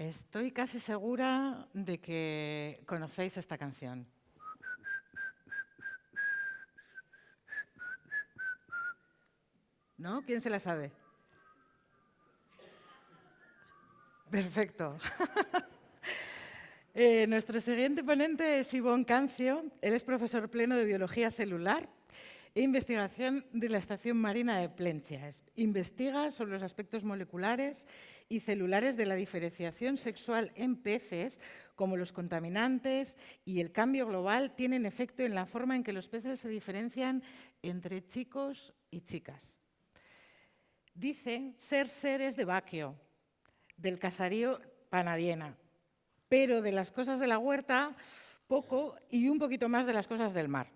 Estoy casi segura de que conocéis esta canción. ¿No? ¿Quién se la sabe? Perfecto. Nuestro siguiente ponente es Ivonne Cancio. Él es profesor pleno de Biología Celular e Investigación de la Estación Marina de Plencia. Investiga sobre los aspectos moleculares y celulares de la diferenciación sexual en peces, como los contaminantes y el cambio global tienen efecto en la forma en que los peces se diferencian entre chicos y chicas. Dice ser seres de Baquio, del caserío Panadiena, pero de las cosas de la huerta, poco y un poquito más de las cosas del mar.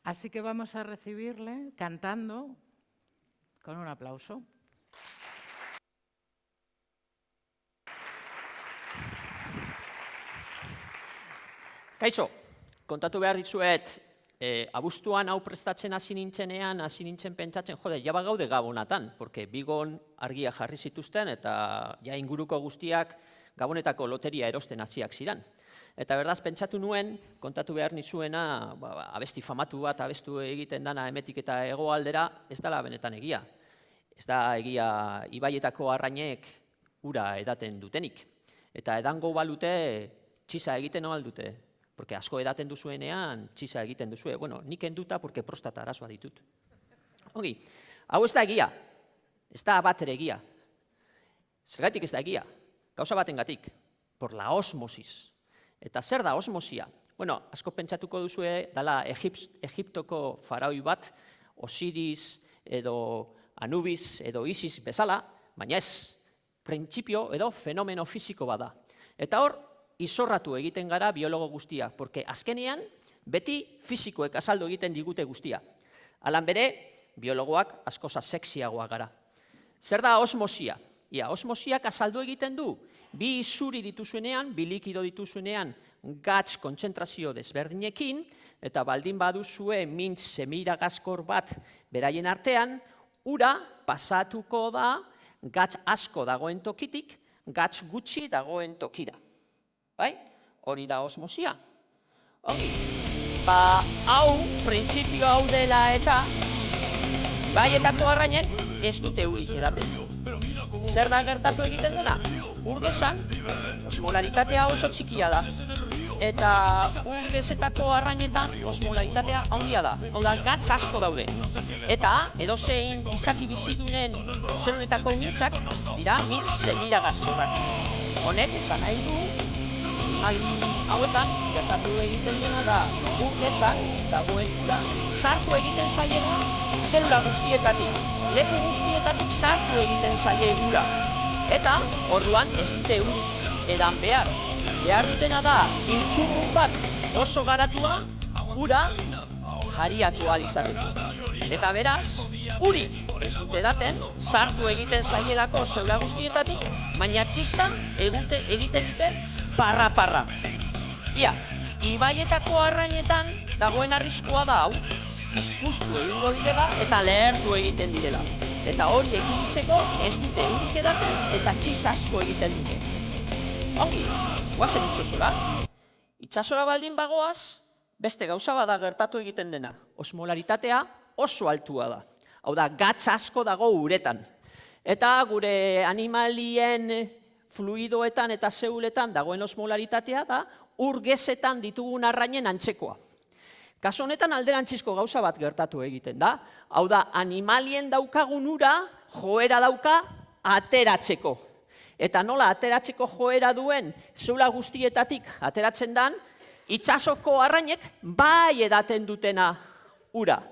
Así que vamos a recibirle cantando con un aplauso. Kaixo, kontatu behar dizuet, abuztuan hau prestatzen hasi nintzen pentsatzen, jode, ja bagaude Gabonatan, porque Bigon argia jarri zituzten eta ja inguruko guztiak Gabonetako loteria erosten hasiak ziren. Eta berdaz, pentsatu nuen, kontatu behar nizuena, abesti famatu bat abestu egiten dana hemetik eta hegoaldera, ez dela benetan egia. Ez da egia ibaietako arrainek ura edaten dutenik. Eta edango balute txisa egiten no aldute. Porque asko edaten duzuenean, txisa egiten duzue. Bueno, nik enduta, porque prostata arazoa ditut. Ongi, hau ez da egia. Ez da bat ere egia. Zergatik ez da egia? Gauza batengatik. Por la osmosis. Eta zer da osmosia? Bueno, asko pentsatuko duzue, dala Egiptoko faraoi bat, Osiris edo Anubis edo Isis bezala, baina ez, printzipio edo fenomeno fisiko bada. Eta hor, izorratu egiten gara biologo guztia, porque azkenean beti fisikoek azaldu egiten digute guztia. Alan bere, biologoak askoza sexiagoa gara. Zer da osmosia? Ia, osmosiak azaldu egiten du, bi izuri dituzuenean, bi likido dituzuenean, gatz kontzentrazio desberdinekin, eta baldin baduzue mintz semiragazkor bat beraien artean, ura pasatuko da gatz asko dagoen tokitik, gatz gutxi dagoen tokira. Bai? Hori da osmosia. Ongi. Hau, printzipio hau dela eta baietako arrainek ez dute urik edaten. Zer da gertatu egiten dena? Urgezan, osmolaritatea oso txikia da. Eta urgezetako arrainetan osmolaritatea handia da. Hau da, gatz asko daude. Eta edozein izaki bizidunen zelunetako mintzak dira mintz semiragazkorrak. Honek esan nahi du, hauetan gertatu egiten dena da urgezan dagoen ura sartu egiten zaiela zelula guztietatik. Leku guztietatik sartu egiten zaie ura. Eta orduan ez dute urik edan behar. Behar dutena da intxurrun bat oso garatua ura jariatu ahal izateko. Eta beraz, urik ez dute edaten, sartu egiten zaielako zelula guztietatik, baina txisa egiten dute parra-parra. Ia, ibaietako arrainetan dagoen arriskua da hau, izpustu egingo direla eta lehertu egiten direla. Eta hori ekiditzeko ez dute urik edaten eta txisasko egiten dute. Ongi, guazen itxasora. Itxasora baldin bagoaz, beste gauza bada gertatu egiten dena. Osmolaritatea oso altua da. Hau da, gatz asko dago uretan. Eta gure animalien fluidoetan eta zeuletan dagoen osmolaritatea da urgezetan ditugun arrainen antzekoa. Kasu honetan alderantzizko gauza bat gertatu egiten da. Hau da, animalien daukagun ura joera dauka ateratzeko. Eta nola ateratzeko joera duen zeula guztietatik ateratzen dan, itsasoko arrainek bai edaten dutena ura.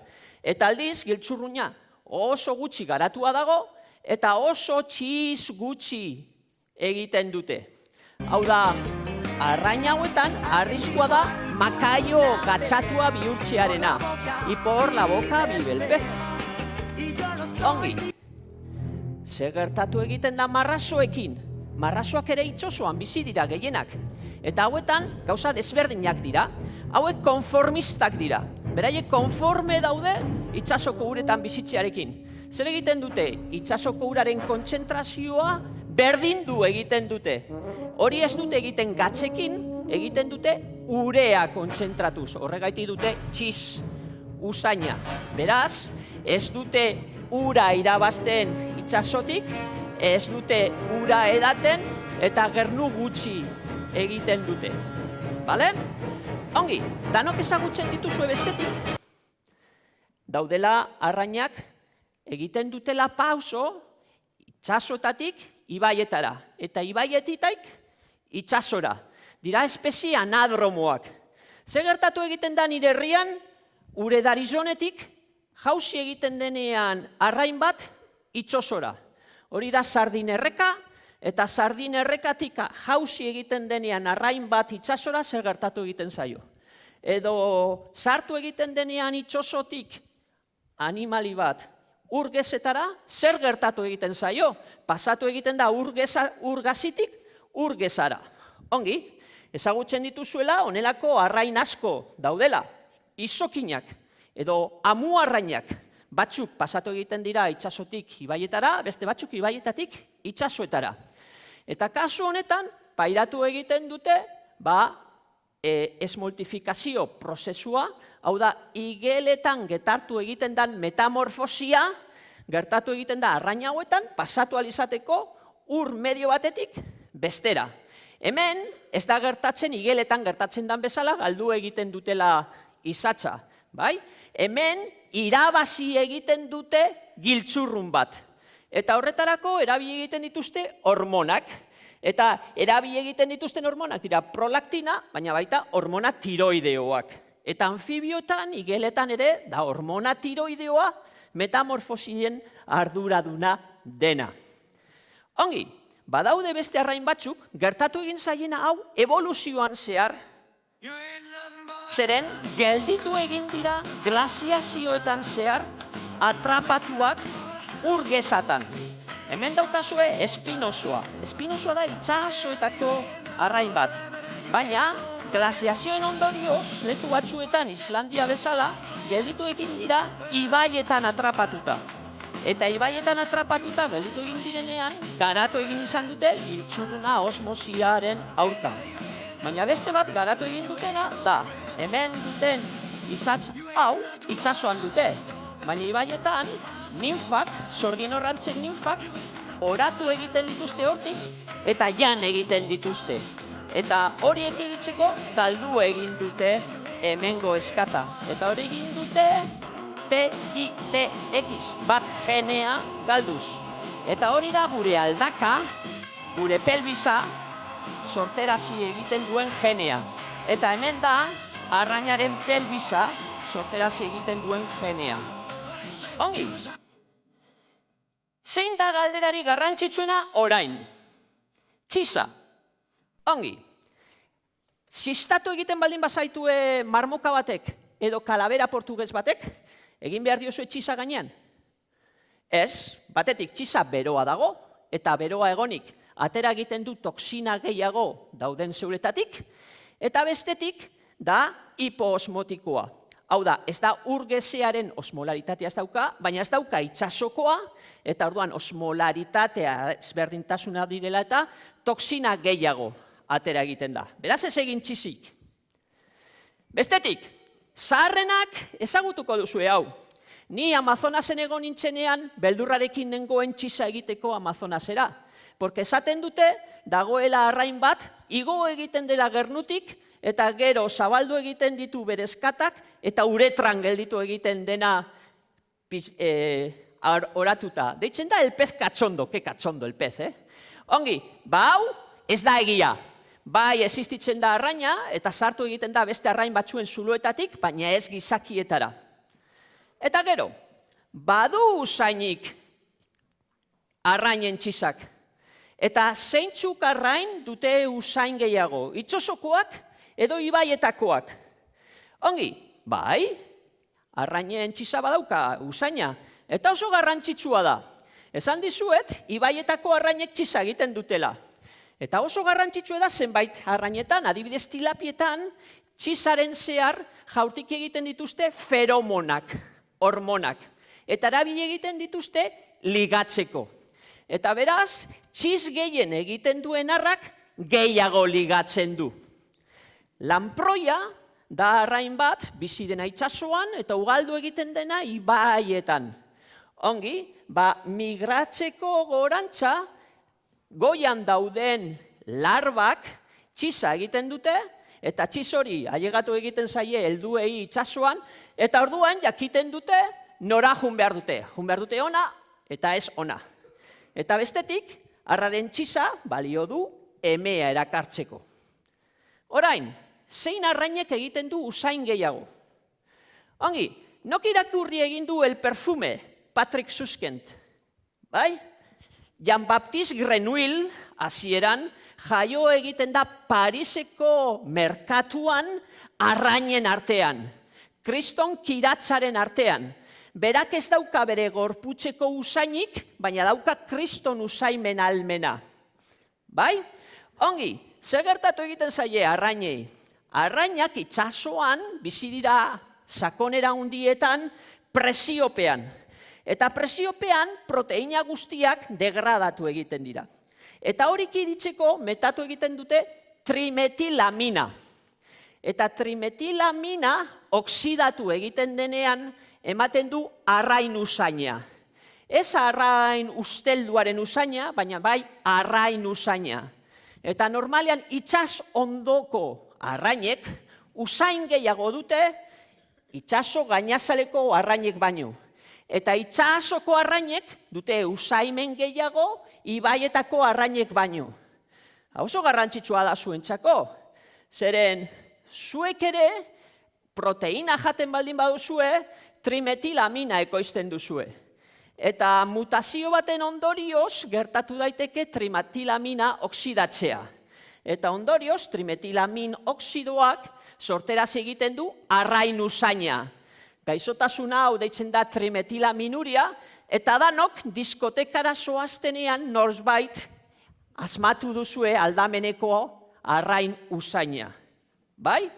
Eta aldiz, giltzurruina oso gutxi garatua dago eta oso txiz gutxi egiten dute. Hau da, arrain hauetan arriskua da makaio gatzatua bihurtzearena. Y por la boca vive el pez. Ongi. Ze gertatu egiten da marrazoekin. Marrazoak ere itxosoan bizi dira gehienak. Eta hauetan gauza desberdinak dira. Hauek konformistak dira. Beraiek konforme daude itsasoko uretan bizitzearekin. Zer egiten dute? Itsasoko uraren kontzentrazioa berdindu egiten dute. Hori ez dute egiten gatzekin, egiten dute urea kontzentratuz. Horregaitik dute txiz usaina. Beraz, ez dute ura irabazten itsasotik, ez dute ura edaten, eta gernu gutxi egiten dute. Bale? Ongi, danok ezagutzen dituzue bestetik. Daudela arrainak egiten dutela pauso itsasotatik ibaietara, eta ibaietitaik itsasora. Dira espezie anadromoak. Zer gertatu egiten da nire herrian, ure darizonetik, jauzi egiten denean arrain bat itsasora. Hori da sardinerreka, eta sardinerrekatik jauzi egiten denean arrain bat itsasora zer gertatu egiten zaio. Edo sartu egiten denean itsasotik animali bat urgezetara, zer gertatu egiten zaio? Pasatu egiten da urgazitik urgezara. Ongi, ezagutzen dituzuela honelako arrain asko daudela, izokinak edo amuarrainak. Batzuk pasatu egiten dira itsasotik ibaietara, beste batzuk ibaietatik itsasoetara. Eta kasu honetan, pairatu egiten dute, esmoltifikazio prozesua, hau da, igeletan gertatu egiten den metamorfosia, gertatu egiten da arrain hauetan, pasatu alizateko ur medio batetik bestera. Hemen, ez da gertatzen, igeletan gertatzen den bezala, galdu egiten dutela izatza. Bai? Hemen, irabazi egiten dute giltzurrun bat. Eta horretarako, erabili egiten dituzte hormonak. Eta erabili egiten dituzten hormonak dira prolaktina, baina baita hormona tiroideoak. Eta anfibioetan, igeletan ere, da hormona tiroideoa metamorfosien arduraduna dena. Ongi, badaude beste arrain batzuk, gertatu egin zaiena hau evoluzioan zehar, zeren gelditu egin dira glaziazioetan zehar atrapatuak urgezatan. Hemen daukazue espinosoa. Espinosoa da itsasoetako arrain bat. Baina, glaziazioen ondorioz, leku batzuetan Islandia bezala, gelditu egin dira ibaietan atrapatuta. Eta ibaietan atrapatuta gelditu egin direnean, garatu egin izan dute giltzurruna osmosiaren aurka. Baina beste bat garatu egin dutena da, hemen duten izatz hau itsasoan dute. Baina ibaietan, ninfak, sorginorrantzen ninfak, oratu egiten dituzte hortik, eta jan egiten dituzte. Eta horiek egitzeko galdu egin dute hemengo eskata. Eta hori egin dute PITX bat genea galduz. Eta hori da gure aldaka, gure pelbisa, sorterazi egiten duen genea. Eta hemen da, arrainaren pelbisa sorterazi egiten duen genea. Ongi. Zein da galderari garrantzitsuena orain? Txiza. Ongi. Sistatu egiten baldin bazaitue marmoka batek edo kalabera portugues batek, egin behar diozue txiza gainean? Ez, batetik txiza beroa dago, eta beroa egonik atera egiten du toksina gehiago dauden zeuretatik, eta bestetik da hipoosmotikoa. Hau da, ez da urgezearen osmolaritatea ez dauka, baina ez dauka itsasokoa, eta orduan osmolaritatea ezberdintasuna direla eta toksina gehiago atera egiten da. Beraz ez egin txizik. Bestetik, zaharrenak ezagutuko duzue hau. Ni Amazonasen egon nintzenean, beldurrarekin nengoen txiza egiteko Amazonasera. Porque esaten dute, dagoela arrain bat, igo egiten dela gernutik, eta gero zabaldu egiten ditu berezkatak, eta uretran gelditu egiten dena oratuta. Deitzen da el pez katxondo, ke katxondo el pez, Ongi, hau ez da egia. Bai existitzen da arraina, eta sartu egiten da beste arrain batzuen zuloetatik, baina ez gizakietara. Eta gero, badu usainik arrainen txizak. Eta zeintzuk arrain dute usain gehiago, itsasokoak edo ibaietakoak. Ongi, bai, arrainen txiza badauka usaina, eta oso garrantzitsua da. Esan dizuet, ibaietako arrainek txiza egiten dutela. Eta oso garrantzitsua da zenbait arrainetan, adibidez tilapietan, txizaren zehar jaurtik egiten dituzte feromonak, hormonak. Eta erabili egiten dituzte ligatzeko. Eta beraz, txiz gehien egiten duen arrak gehiago ligatzen du. Lanproia da arrain bat, bizi dena itsasoan eta ugaldu egiten dena ibaietan. Ongi, migratzeko gorantza, goian dauden larbak txiza egiten dute, eta txiz hori ailegatu egiten zaie helduei itsasoan, eta orduan jakiten dute nora jun behar dute. Jun behar dute ona eta ez ona. Eta bestetik, arraren txiza balio du emea erakartzeko. Orain, zein arrainek egiten du usain gehiago? Ongi, nok irakurri egin du El Perfume, Patrick Suskind, bai? Jean-Baptiste Grenouille, hasieran, jaio egiten da Pariseko merkatuan arrainen artean, kriston kiratzaren artean. Berak ez dauka bere gorputzeko usainik, baina dauka kriston usaimen almena. Bai? Ongi, zer gertatu egiten zaie arrainei? Arrainak itsasoan bizi dira sakonera hundietan presiopean. Eta presiopean proteina guztiak degradatu egiten dira. Eta horik iritzeko metatu egiten dute trimetilamina. Eta trimetilamina oksidatu egiten denean ematen du arrain usaina. Ez arrain ustelduaren usaina, baina bai arrain usaina. Eta normalean itsas ondoko arrainek usain gehiago dute itsaso gainazaleko arrainek baino. Eta itsasoko arrainek dute usaimen gehiago ibaietako arrainek baino. Oso garrantzitsua da zuentzako. Zeren zuek ere proteina jaten baldin baduzue, trimetilamina ekoizten duzue. Eta mutazio baten ondorioz gertatu daiteke trimetilamina oksidatzea. Eta ondorioz trimetilamin oksidoak sorteraz egiten du arrain usaina. Gaixotasuna hau deitzen da trimetilaminuria, eta danok diskotekara zoaztenean norbait asmatu duzue aldameneko arrain usaina. Bai?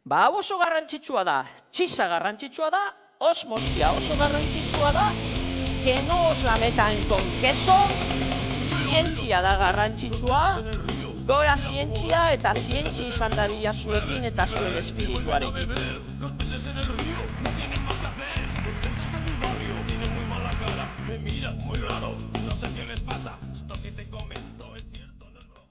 Hau oso garrantzitsua da, txiza garrantzitsua da, osmosia oso garrantzitsua da, que no os la metan con queso, zientzia da garrantzitsua, gora zientzia eta zientzia izan daria zuekin eta zuen espirituarekin. Me miras muy raro.